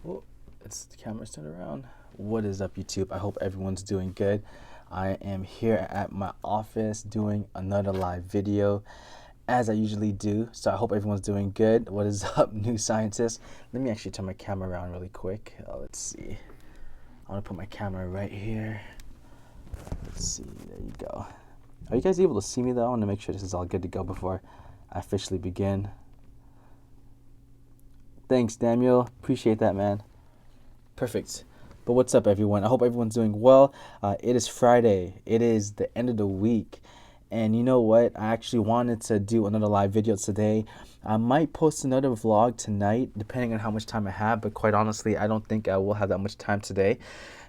Oh, it's the camera's turned around. What is up, YouTube? I hope everyone's doing good. I am here at my office doing another live video as I usually do. So I hope everyone's doing good. What is up, new scientists? Let me actually turn my camera around really quick. Let's see. I want to put my camera right here. Let's see. There you go. Are you guys able to see me though? I want to make sure this is all good to go before I officially begin. Thanks, Daniel. Appreciate that, man. Perfect. But what's up, everyone? I hope everyone's doing well. It is Friday. It is the end of the week. And you know what? I actually wanted to do another live video today. I might post another vlog tonight, depending on how much time I have. But quite honestly, I don't think I will have that much time today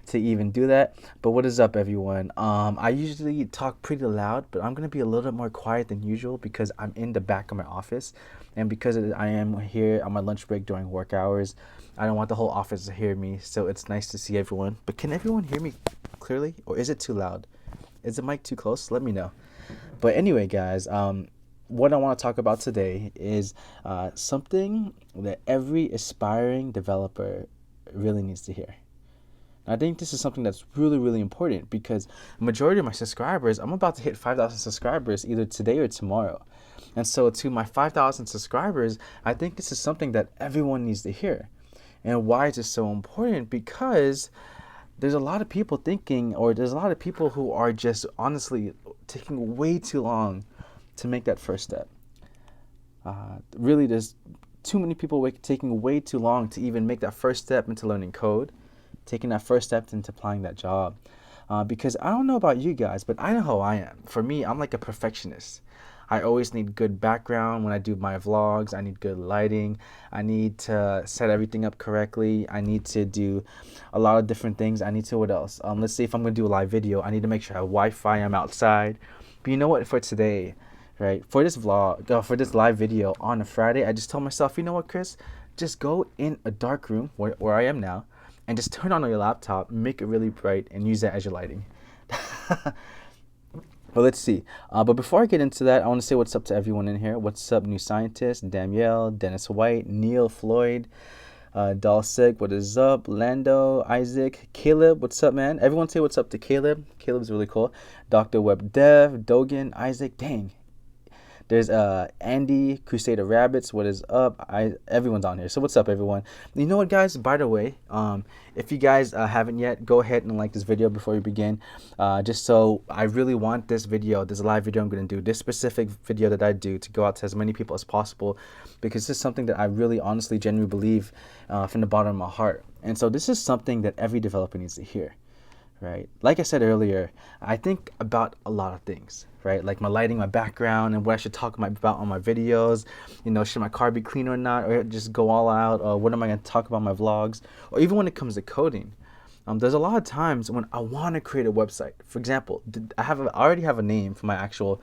to even do that. But what is up, everyone? I usually talk pretty loud, but I'm going to be a little bit more quiet than usual because I'm in the back of my office. And because I am here on my lunch break during work hours, I don't want the whole office to hear me. So it's nice to see everyone. But can everyone hear me clearly? Or is it too loud? Is the mic too close? Let me know. But anyway, guys, what I want to talk about today is something that every aspiring developer really needs to hear. I think this is something that's really, really important because the majority of my subscribers, I'm about to hit 5,000 subscribers either today or tomorrow. And so to my 5,000 subscribers, I think this is something that everyone needs to hear. And why is it so important? Because there's a lot of people thinking, or there's a lot of people who are just honestly taking way too long to make that first step. Really, there's too many people taking way too long to even make that first step into learning code, taking that first step into applying that job. Because I don't know about you guys, but I know how I am. For me, I'm like a perfectionist. I always need good background when I do my vlogs. I need good lighting. I need to set everything up correctly. I need to do a lot of different things. I need to, what else? Let's say if I'm going to do a live video, I need to make sure I have Wi-Fi, I'm outside. But you know what, for today, right, for this vlog, for this live video on a Friday, I just told myself, you know what, Chris, just go in a dark room where I am now and just turn on your laptop, make it really bright, and use that as your lighting. Well, let's see. But before I get into that, I want to say what's up to everyone in here. What's up, new scientists? Danielle, Dennis White, Neil Floyd, Dalsik, what is up? Lando, Isaac, Caleb, what's up, man? Everyone say what's up to Caleb. Caleb's really cool. Dr. Web Dev, Dogan, Isaac, dang. There's Andy, Crusader Rabbits, what is up? Everyone's on here. So what's up, everyone? You know what, guys? By the way, if you guys haven't yet, go ahead and like this video before we begin. Just so I really want this video, this live video I'm going to do, this specific video that I do to go out to as many people as possible, because this is something that I really honestly genuinely believe from the bottom of my heart. And so this is something that every developer needs to hear. Right? Like I said earlier, I think about a lot of things, right? Like my lighting, my background, and what I should talk about on my videos. You know, should my car be clean or not, or just go all out? Or what am I going to talk about in my vlogs? Or even when it comes to coding, there's a lot of times when I want to create a website. For example, I already have a name for my actual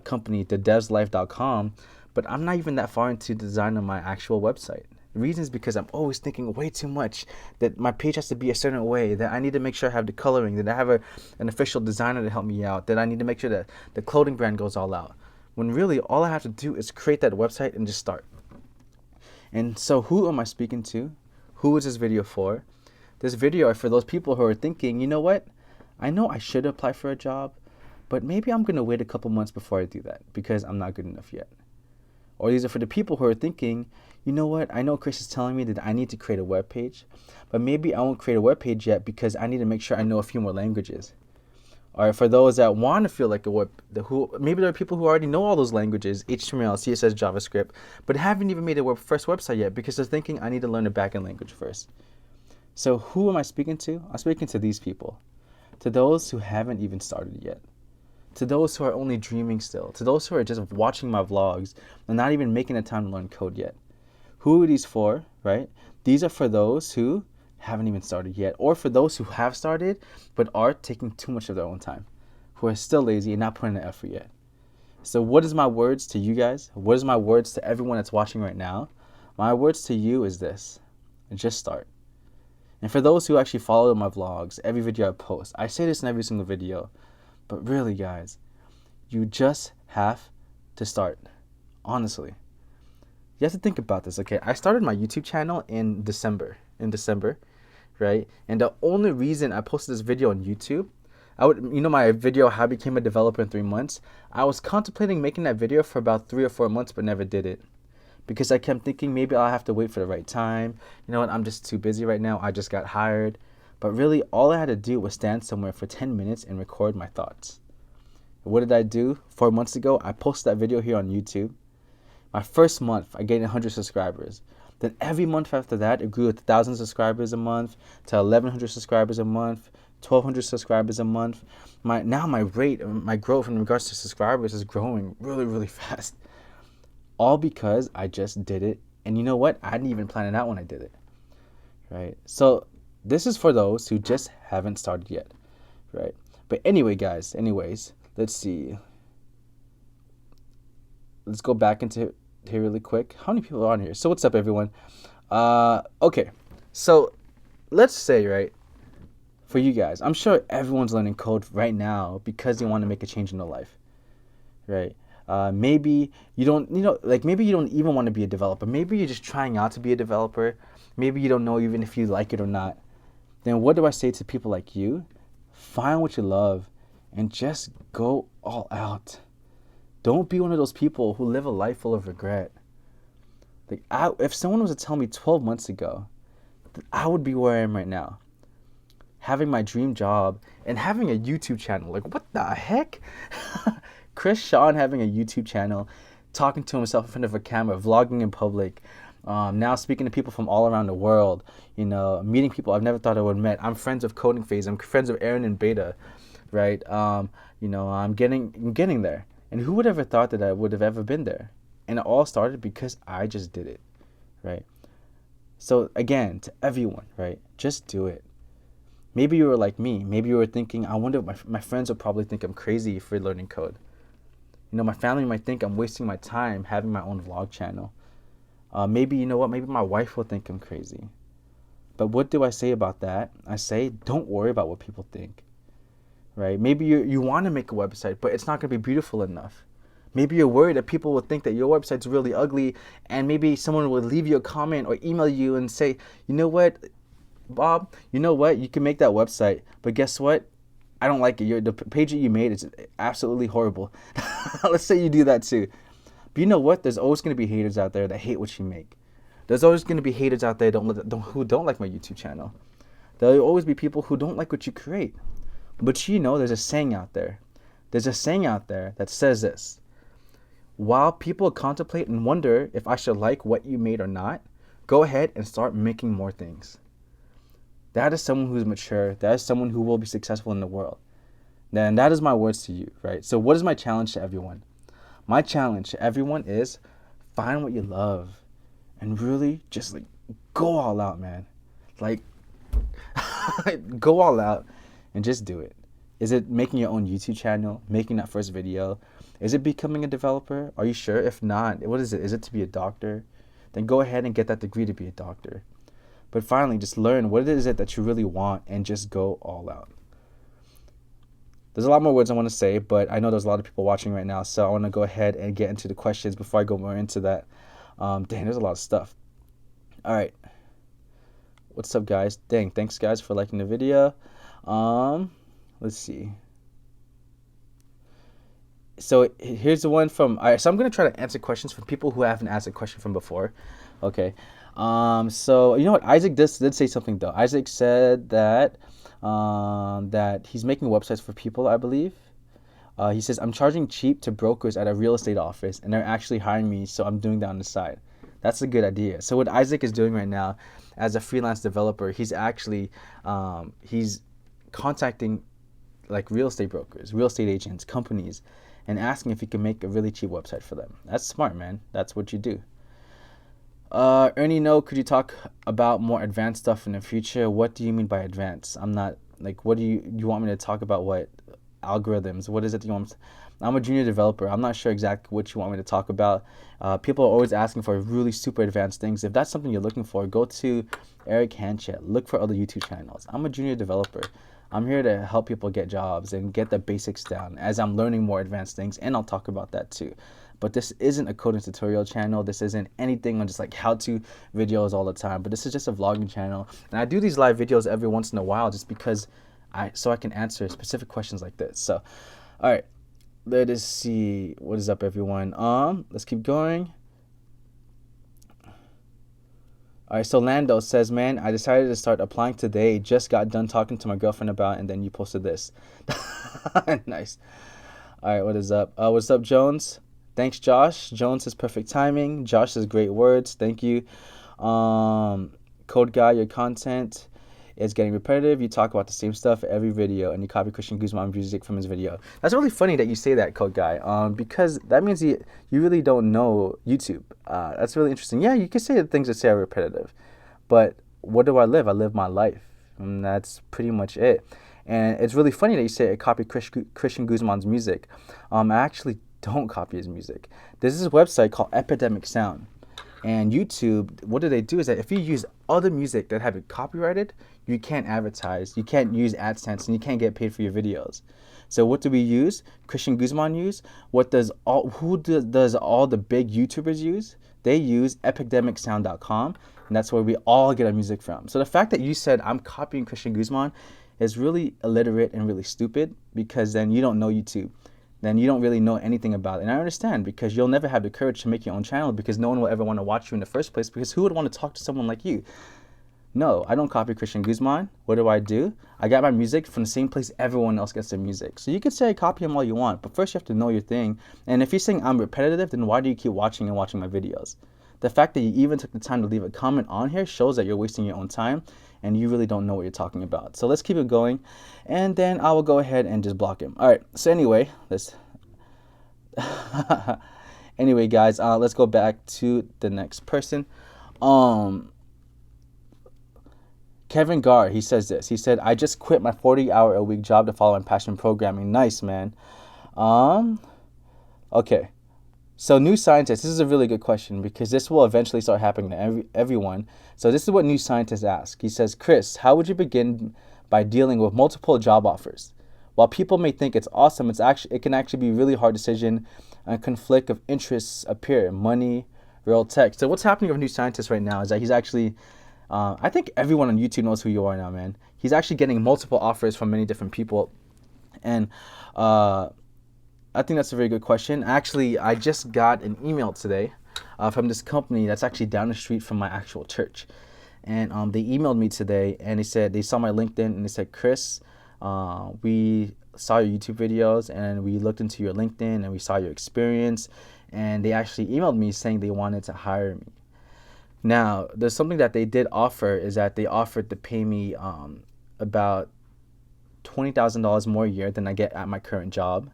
company, thedevslife.com, but I'm not even that far into the design of my actual website. The reason is because I'm always thinking way too much, that my page has to be a certain way, that I need to make sure I have the coloring, that I have an official designer to help me out, that I need to make sure that the clothing brand goes all out. When really all I have to do is create that website and just start. And so who am I speaking to? Who is this video for? This video is for those people who are thinking, you know what? I know I should apply for a job, but maybe I'm going to wait a couple months before I do that because I'm not good enough yet. Or these are for the people who are thinking, you know what, I know Chris is telling me that I need to create a web page, but maybe I won't create a web page yet because I need to make sure I know a few more languages. Or for those that want to feel like maybe there are people who already know all those languages, HTML, CSS, JavaScript, but haven't even made a first website yet because they're thinking I need to learn a backend language first. So who am I speaking to? I'm speaking to these people, to those who haven't even started yet. To those who are only dreaming still, to those who are just watching my vlogs and not even making the time to learn code yet. Who are these for, right? These are for those who haven't even started yet, or for those who have started but are taking too much of their own time, who are still lazy and not putting in the effort yet. So what is my words to you guys? What is my words to everyone that's watching right now? My words to you is this: just start. And for those who actually follow my vlogs, every video I post, I say this in every single video, but really, guys, you just have to start. Honestly. You have to think about this, okay? I started my YouTube channel in in December, right? And the only reason I posted this video on YouTube, my video, How I Became a Developer in 3 months, I was contemplating making that video for about 3 or 4 months, but never did it. Because I kept thinking maybe I'll have to wait for the right time. You know what, I'm just too busy right now. I just got hired. But really, all I had to do was stand somewhere for 10 minutes and record my thoughts. What did I do? 4 months ago, I posted that video here on YouTube. My first month, I gained 100 subscribers. Then every month after that, it grew to 1,000 subscribers a month, to 1,100 subscribers a month, 1,200 subscribers a month. My growth in regards to subscribers is growing really, really fast. All because I just did it. And you know what? I didn't even plan it out when I did it. Right? So this is for those who just haven't started yet. Right? But anyway, guys, let's see. Let's go back into here really quick. How many people are on here? So what's up, everyone? Okay. So let's say, right, for you guys, I'm sure everyone's learning code right now because they want to make a change in their life, right? Maybe you don't, maybe you don't even want to be a developer. Maybe you're just trying out to be a developer. Maybe you don't know even if you like it or not. Then what do I say to people like you? Find what you love and just go all out. Don't be one of those people who live a life full of regret. If someone was to tell me 12 months ago that I would be where I am right now, having my dream job and having a YouTube channel, like what the heck? Chris Sean having a YouTube channel, talking to himself in front of a camera, vlogging in public, now speaking to people from all around the world, meeting people I've never thought I would have met. I'm friends with Coding Phase. I'm friends with Aaron and Beta, right? I'm getting there. And who would ever thought that I would have ever been there? And it all started because I just did it, right? So again, to everyone, right? Just do it. Maybe you were like me. Maybe you were thinking, I wonder, my friends will probably think I'm crazy for learning code. My family might think I'm wasting my time having my own vlog channel. Maybe, maybe my wife will think I'm crazy. But what do I say about that? I say, don't worry about what people think. Right? Maybe you want to make a website, but it's not going to be beautiful enough. Maybe you're worried that people will think that your website's really ugly, and maybe someone will leave you a comment or email you and say, you know what, Bob, you can make that website, but guess what? I don't like it. The page that you made is absolutely horrible. Let's say you do that too. But you know what? There's always going to be haters out there that hate what you make. There's always going to be haters out there who don't like my YouTube channel. There'll always be people who don't like what you create. But there's a saying out there. There's a saying out there that says this. While people contemplate and wonder if I should like what you made or not, go ahead and start making more things. That is someone who's mature. That is someone who will be successful in the world. And that is my words to you, right? So what is my challenge to everyone? My challenge to everyone is find what you love and really just go all out, man. Go all out. And just do it. Is it making your own YouTube channel? Making that first video? Is it becoming a developer? Are you sure? If not, what is it? Is it to be a doctor? Then go ahead and get that degree to be a doctor. But finally, just learn what is it that you really want and just go all out. There's a lot more words I want to say, but I know there's a lot of people watching right now, so I want to go ahead and get into the questions before I go more into that. There's a lot of stuff. All right. What's up, guys? Thanks, guys, for liking the video. Let's see. So here's the one from, all right, so I'm going to try to answer questions from people who haven't asked a question from before. Okay. So you know what? Isaac did say something though. Isaac said that, that he's making websites for people, I believe. He says, I'm charging cheap to brokers at a real estate office and they're actually hiring me. So I'm doing that on the side. That's a good idea. So what Isaac is doing right now as a freelance developer, he's actually, he's contacting real estate brokers, real estate agents, companies, and asking if he can make a really cheap website for them. That's smart, man. That's what you do. Ernie, could you talk about more advanced stuff in the future? What do you mean by advanced? I'm not, what do you want me to talk about? What algorithms? What is it that you want me to, I'm a junior developer. I'm not sure exactly what you want me to talk about. People are always asking for really super advanced things. If that's something you're looking for, go to Eric Hanchett. Look for other YouTube channels. I'm a junior developer. I'm here to help people get jobs and get the basics down as I'm learning more advanced things, and I'll talk about that too. but this isn't a coding tutorial channel. This isn't anything on just like how-to videos all the time, but this is just a vlogging channel. And I do these live videos every once in a while just because I can answer specific questions like this. So, all right, let us see what is up, everyone. Let's keep going. All right, so Lando says, man, I decided to start applying today. Just got done talking to my girlfriend about, and then you posted this. Nice. All right, what is up? What's up, Jones? Thanks, Josh. Jones says perfect timing. Josh says great words. Thank you. Code Guy, your content is getting repetitive. You talk about the same stuff every video, and you copy Christian Guzman music from his video. That's really funny that you say that, Code Guy, because that means you really don't know YouTube. That's really interesting. Yeah, you can say the things that say are repetitive, but what do I live? I live my life, and that's pretty much it. And it's really funny that you say I copy Christian Guzman's music. I actually don't copy his music. There's this website called Epidemic Sound. And YouTube, what do they do is that if you use other music that have it copyrighted, you can't advertise, you can't use AdSense, and you can't get paid for your videos. So what do we use? Christian Guzman use? Who does all the big YouTubers use? They use epidemicsound.com, and that's where we all get our music from. So the fact that you said I'm copying Christian Guzman is really illiterate and really stupid, because then you don't know YouTube. Then you don't really know anything about it. And I understand, because you'll never have the courage to make your own channel, because no one will ever want to watch you in the first place, because who would want to talk to someone like you? No, I don't copy Christian Guzman. What do? I got my music from the same place everyone else gets their music. So you could say copy him all you want, but first you have to know your thing. And if you're saying I'm repetitive, then why do you keep watching my videos? The fact that you even took the time to leave a comment on here shows that you're wasting your own time, and you really don't know what you're talking about. So let's keep it going, and then I will go ahead and just block him. All right, so anyway, anyway, guys, let's go back to the next person. Kevin Gar, he says this. He said, I just quit my 40-hour-a-week job to follow my passion programming. Nice, man. Okay. So New Scientist, this is a really good question, because this will eventually start happening to everyone. So this is what New Scientist asks. He says, Chris, how would you begin by dealing with multiple job offers? While people may think it's awesome, it can actually be a really hard decision, and conflict of interests appear. Money, real tech. So what's happening with New Scientist right now is that he's actually, I think everyone on YouTube knows who you are now, man. He's actually getting multiple offers from many different people. And I think that's a very good question. Actually, I just got an email today from this company that's actually down the street from my actual church. And they emailed me today, and they said they saw my LinkedIn, and they said, Chris, we saw your YouTube videos, and we looked into your LinkedIn, and we saw your experience, and they actually emailed me saying they wanted to hire me. Now, there's something that they did offer, is that they offered to pay me about $20,000 more a year than I get at my current job.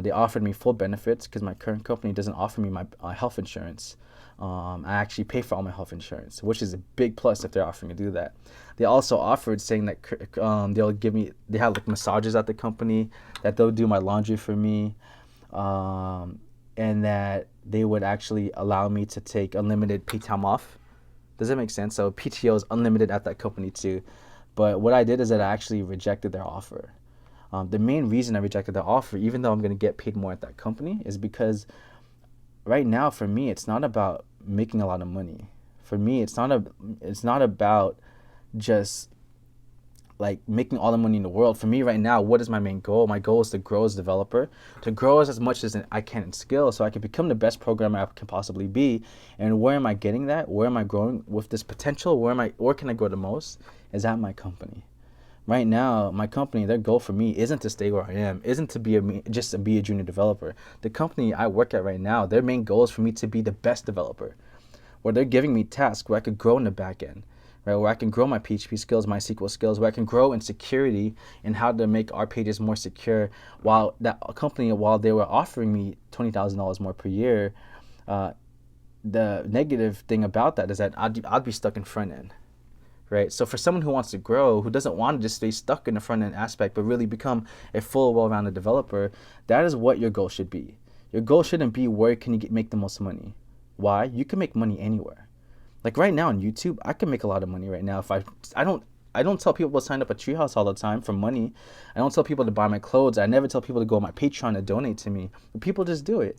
They offered me full benefits, because my current company doesn't offer me my health insurance. I actually pay for all my health insurance, which is a big plus if they're offering to do that. They also offered saying that they have like massages at the company, that they'll do my laundry for me, and that they would actually allow me to take unlimited paid time off. Does that make sense? So PTO is unlimited at that company too. But what I did is that I actually rejected their offer. The main reason I rejected the offer, even though I'm going to get paid more at that company, is because right now for me, it's not about making a lot of money. For me, it's not about just like making all the money in the world. For me right now, what is my main goal? My goal is to grow as a developer, to grow as much as I can in skill, so I can become the best programmer I can possibly be. And where am I getting that? Where am I growing with this potential? Where can I grow the most? Is at my company. Right now, my company, their goal for me isn't to stay where I am, isn't to be just to be a junior developer. The company I work at right now, their main goal is for me to be the best developer, where they're giving me tasks where I could grow in the back end, right? Where I can grow my PHP skills, my SQL skills, where I can grow in security and how to make our pages more secure. While they were offering me $20,000 more per year, the negative thing about that is that I'd be stuck in front end. Right? So for someone who wants to grow, who doesn't want to just stay stuck in the front end aspect, but really become a full, well-rounded developer, that is what your goal should be. Your goal shouldn't be where can you make the most money. Why? You can make money anywhere. Like right now on YouTube, I can make a lot of money right now. If I don't tell people to sign up a Treehouse all the time for money. I don't tell people to buy my clothes. I never tell people to go on my Patreon to donate to me. But people just do it.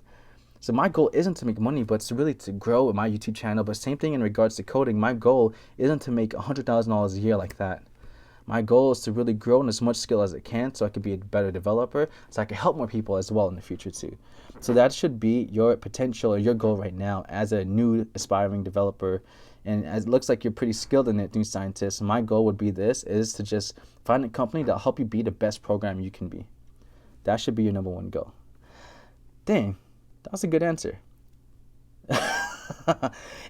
So my goal isn't to make money, but it's really to grow my YouTube channel. But same thing in regards to coding. My goal isn't to make $100,000 a year like that. My goal is to really grow in as much skill as I can so I could be a better developer, so I can help more people as well in the future too. So that should be your potential or your goal right now as a new aspiring developer. And as it looks like you're pretty skilled in it, new scientist, my goal would be is to just find a company that'll help you be the best programmer you can be. That should be your number one goal. Dang, that was a good answer.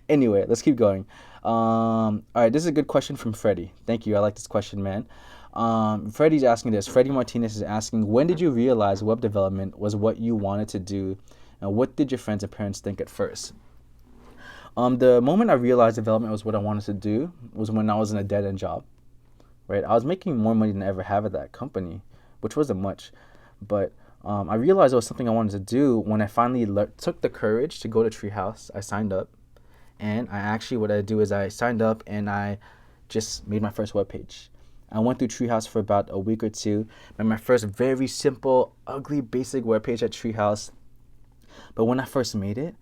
Anyway, let's keep going. All right, this is a good question from Freddie. Thank you. I like this question, man. Freddie's asking this. Freddie Martinez is asking, when did you realize web development was what you wanted to do? And what did your friends and parents think at first? The moment I realized development was what I wanted to do was when I was in a dead-end job, right? I was making more money than I ever have at that company, which wasn't much, but I realized it was something I wanted to do when I finally took the courage to go to Treehouse. I signed up, and what I do is I signed up and I just made my first webpage. I went through Treehouse for about a week or two, made my first very simple, ugly, basic webpage at Treehouse. But when I first made it,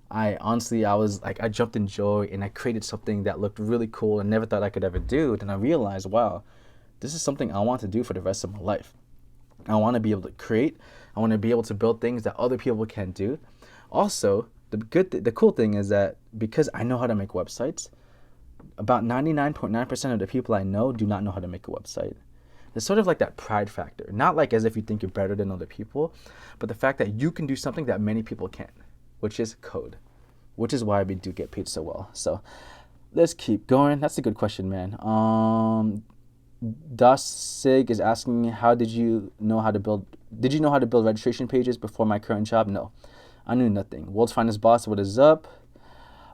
I was like, I jumped in joy and I created something that looked really cool and never thought I could ever do. Then I realized, wow, this is something I want to do for the rest of my life. I want to be able to create. I want to be able to build things that other people can't do. Also, the cool thing is that because I know how to make websites, about 99.9% of the people I know do not know how to make a website. It's sort of like that pride factor. Not like as if you think you're better than other people, but the fact that you can do something that many people can't, which is code, which is why we do get paid so well. So let's keep going. That's a good question, man. Das Sig is asking, did you know how to build registration pages before my current job? No, I knew nothing. World's Finest Boss, what is up?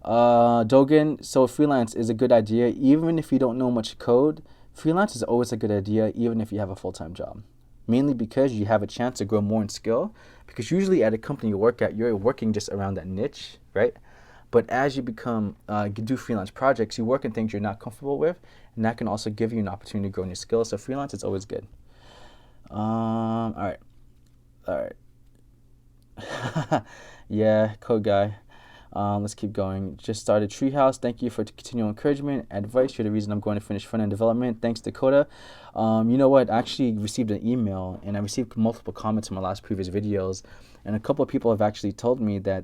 Dogan, so freelance is a good idea even if you don't know much code. Freelance is always a good idea even if you have a full-time job. Mainly because you have a chance to grow more in skill, because usually at a company you work at, you're working just around that niche, right? But as you do freelance projects, you work in things you're not comfortable with, and that can also give you an opportunity to grow in your skills. So freelance is always good. All right. Yeah, code guy. Let's keep going. Just started Treehouse. Thank you for continual encouragement, advice. You're the reason I'm going to finish front-end development. Thanks, Dakota. You know what? I actually received an email, and I received multiple comments from my previous videos, and a couple of people have actually told me that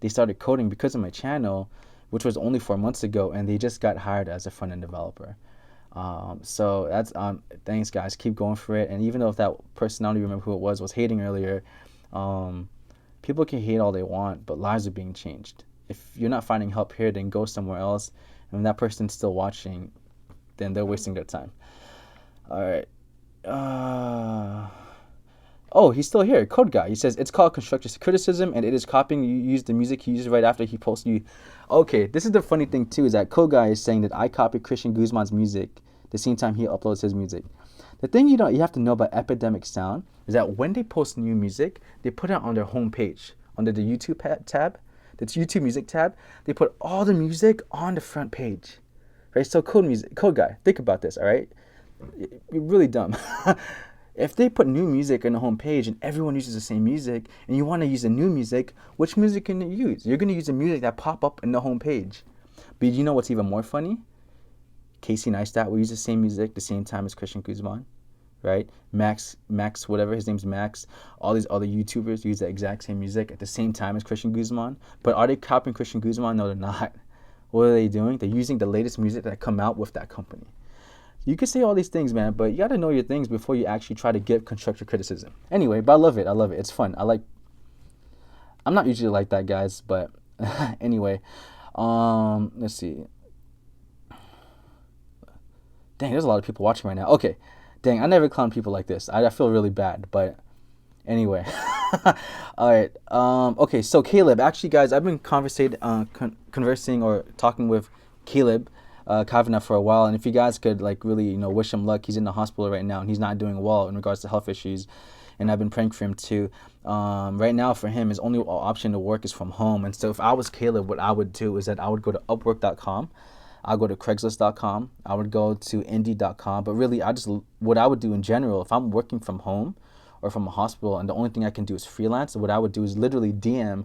they started coding because of my channel, which was only 4 months ago, and they just got hired as a front-end developer. So that's thanks, guys. Keep going for it. And even though if that person, I don't even remember who it was hating earlier, people can hate all they want, but lives are being changed. If you're not finding help here, then go somewhere else. And when that person's still watching, then they're wasting their time. All right. Oh, he's still here. Code guy. He says it's called constructive criticism, and it is copying. You use the music he used right after he posted you. Okay, this is the funny thing too, is that Code guy is saying that I copied Christian Guzman's music the same time he uploads his music. The thing you have to know about Epidemic Sound is that when they post new music, they put it on their homepage under the YouTube tab, the YouTube music tab. They put all the music on the front page, right? So code guy, think about this, all right? You're really dumb. If they put new music on the homepage and everyone uses the same music, and you want to use the new music, which music can you use? You're going to use the music that pop up in the homepage. But you know what's even more funny? Casey Neistat will use the same music the same time as Christian Guzman, right? Max, whatever, his name's Max. All these other YouTubers use the exact same music at the same time as Christian Guzman. But are they copying Christian Guzman? No, they're not. What are they doing? They're using the latest music that come out with that company. You can say all these things, man, but you got to know your things before you actually try to give constructive criticism. Anyway, but I love it. It's fun. I'm not usually like that, guys, but anyway, let's see. Dang, there's a lot of people watching right now. Okay. Dang, I never clown people like this. I feel really bad, but anyway. All right. Okay, so Caleb. Actually, guys, I've been conversing or talking with Caleb Kavanagh for a while, and if you guys could really wish him luck. He's in the hospital right now, and he's not doing well in regards to health issues, and I've been praying for him too. Right now for him, his only option to work is from home, and so if I was Caleb, what I would do is that I would go to Upwork.com. I'll go to Craigslist.com. I would go to Indeed.com. But really, what I would do in general, if I'm working from home or from a hospital and the only thing I can do is freelance, what I would do is literally DM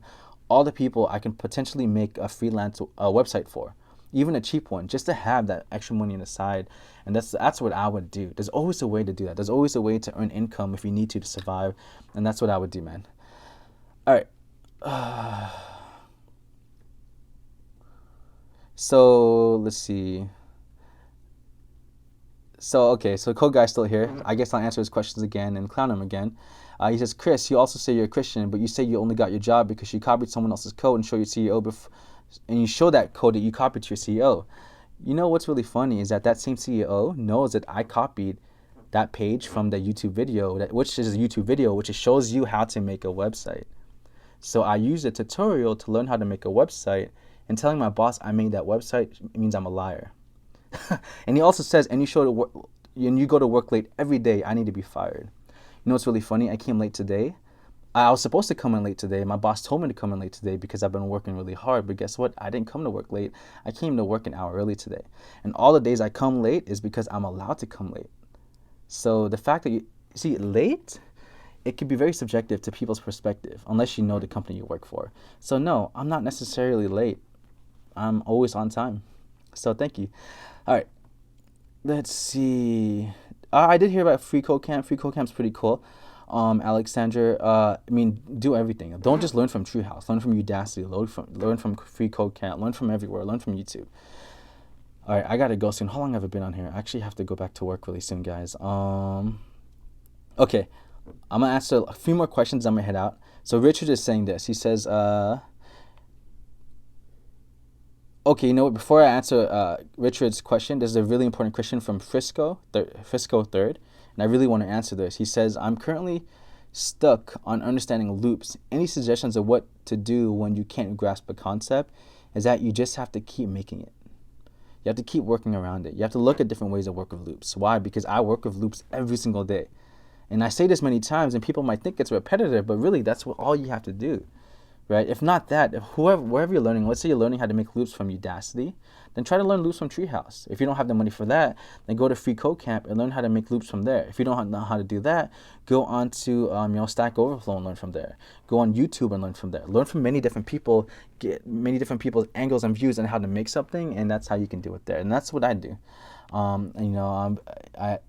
all the people I can potentially make a freelance website for, even a cheap one, just to have that extra money on the side. And that's what I would do. There's always a way to do that. There's always a way to earn income if you need to survive, and that's what I would do, man. All right. So let's see. So Code Guy's still here. I guess I'll answer his questions again and clown him again. He says, Chris, you also say you're a Christian, but you say you only got your job because you copied someone else's code and show your CEO and you show that code that you copied to your CEO. You know what's really funny is that same CEO knows that I copied that page from the YouTube video, which is a YouTube video, which shows you how to make a website. So I used a tutorial to learn how to make a website, and telling my boss I made that website means I'm a liar. And he also says, and you go to work late every day, I need to be fired. You know what's really funny? I came late today. I was supposed to come in late today. My boss told me to come in late today because I've been working really hard. But guess what? I didn't come to work late. I came to work an hour early today. And all the days I come late is because I'm allowed to come late. So the fact that you see late, it can be very subjective to people's perspective unless you know the company you work for. So no, I'm not necessarily late. I'm always on time. So thank you. All right. Let's see. I did hear about Free Code Camp. Free Code Camp's pretty cool. Alexander, do everything. Don't just learn from Treehouse. Learn from Udacity. Learn from Free Code Camp. Learn from everywhere. Learn from YouTube. All right, I gotta go soon. How long have I been on here? I actually have to go back to work really soon, guys. Okay, I'm gonna answer a few more questions. I'm gonna head out. So Richard is saying this. He says, okay, you know what? Before I answer Richard's question, there's a really important question from Frisco 3rd, and I really want to answer this. He says, I'm currently stuck on understanding loops. Any suggestions of what to do when you can't grasp a concept? Is that you just have to keep making it. You have to keep working around it. You have to look at different ways to work with loops. Why? Because I work with loops every single day. And I say this many times, and people might think it's repetitive, but really that's all you have to do. Right? If not that, wherever you're learning, let's say you're learning how to make loops from Udacity, then try to learn loops from Treehouse. If you don't have the money for that, then go to Free Code Camp and learn how to make loops from there. If you don't know how to do that, go on to Stack Overflow and learn from there. Go on YouTube and learn from there. Learn from many different people, get many different people's angles and views on how to make something, and that's how you can do it there. And that's what I do.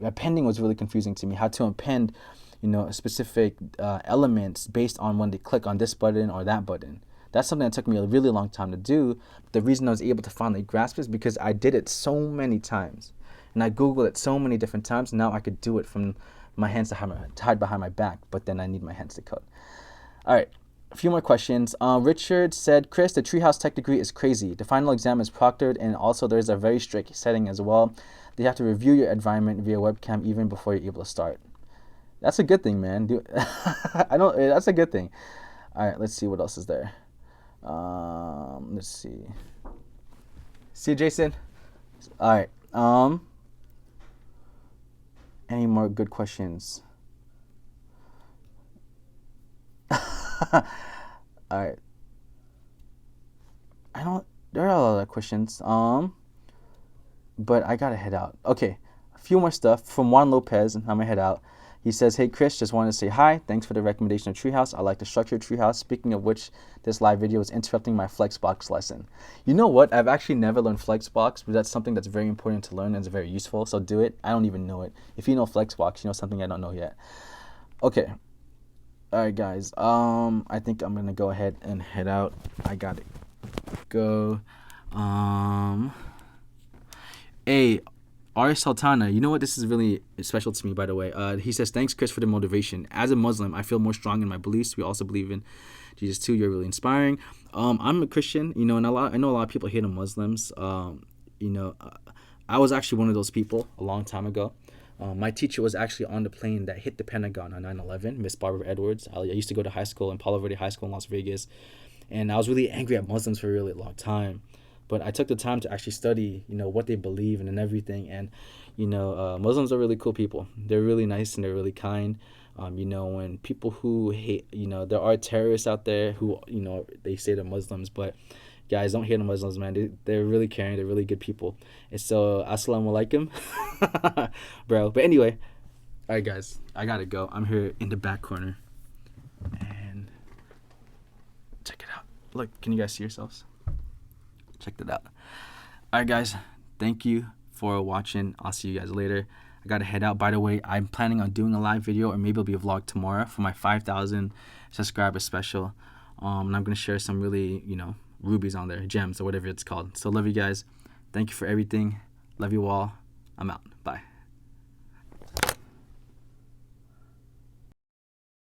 Appending was really confusing to me. How to append specific elements based on when they click on this button or that button. That's something that took me a really long time to do. But the reason I was able to finally grasp it is because I did it so many times. And I Googled it so many different times. Now I could do it from my hands tied behind my back, but then I need my hands to code. All right, a few more questions. Richard said, Chris, the Treehouse Tech degree is crazy. The final exam is proctored, and also there's a very strict setting as well. They have to review your environment via webcam even before you're able to start. That's a good thing, man. That's a good thing. All right, let's see what else is there. Let's see. See you, Jason. All right. Any more good questions? All right. There are a lot of questions. But I gotta head out. Okay, a few more stuff from Juan Lopez, and I'm gonna head out. He says, hey Chris, just wanted to say hi. Thanks for the recommendation of Treehouse. I like the structure of Treehouse. Speaking of which, this live video is interrupting my Flexbox lesson. You know what? I've actually never learned Flexbox, but that's something that's very important to learn and it's very useful. So do it. I don't even know it. If you know Flexbox, you know something I don't know yet. Okay. All right, guys. I think I'm gonna go ahead and head out. I gotta go. Hey. Ari Sultana, you know what? This is really special to me, by the way. He says, thanks, Chris, for the motivation. As a Muslim, I feel more strong in my beliefs. We also believe in Jesus, too. You're really inspiring. I'm a Christian, and I know a lot of people hate on Muslims. I was actually one of those people a long time ago. My teacher was actually on the plane that hit the Pentagon on 9/11, Miss Barbara Edwards. I used to go to high school in Palo Verde High School in Las Vegas, and I was really angry at Muslims for a really long time. But I took the time to actually study, what they believe in and everything. And, Muslims are really cool people. They're really nice and they're really kind. When people who hate, there are terrorists out there who, they say they're Muslims. But guys, don't hate on Muslims, man. They're really caring. They're really good people. And so, assalamu alaikum, bro. But anyway, all right, guys, I got to go. I'm here in the back corner. And check it out. Look, can you guys see yourselves? Check that out. All right, guys. Thank you for watching. I'll see you guys later. I gotta head out. By the way, I'm planning on doing a live video, or maybe it'll be a vlog tomorrow for my 5,000 subscriber special. And I'm gonna share some really, rubies on there, gems or whatever it's called. So love you guys. Thank you for everything. Love you all. I'm out. Bye.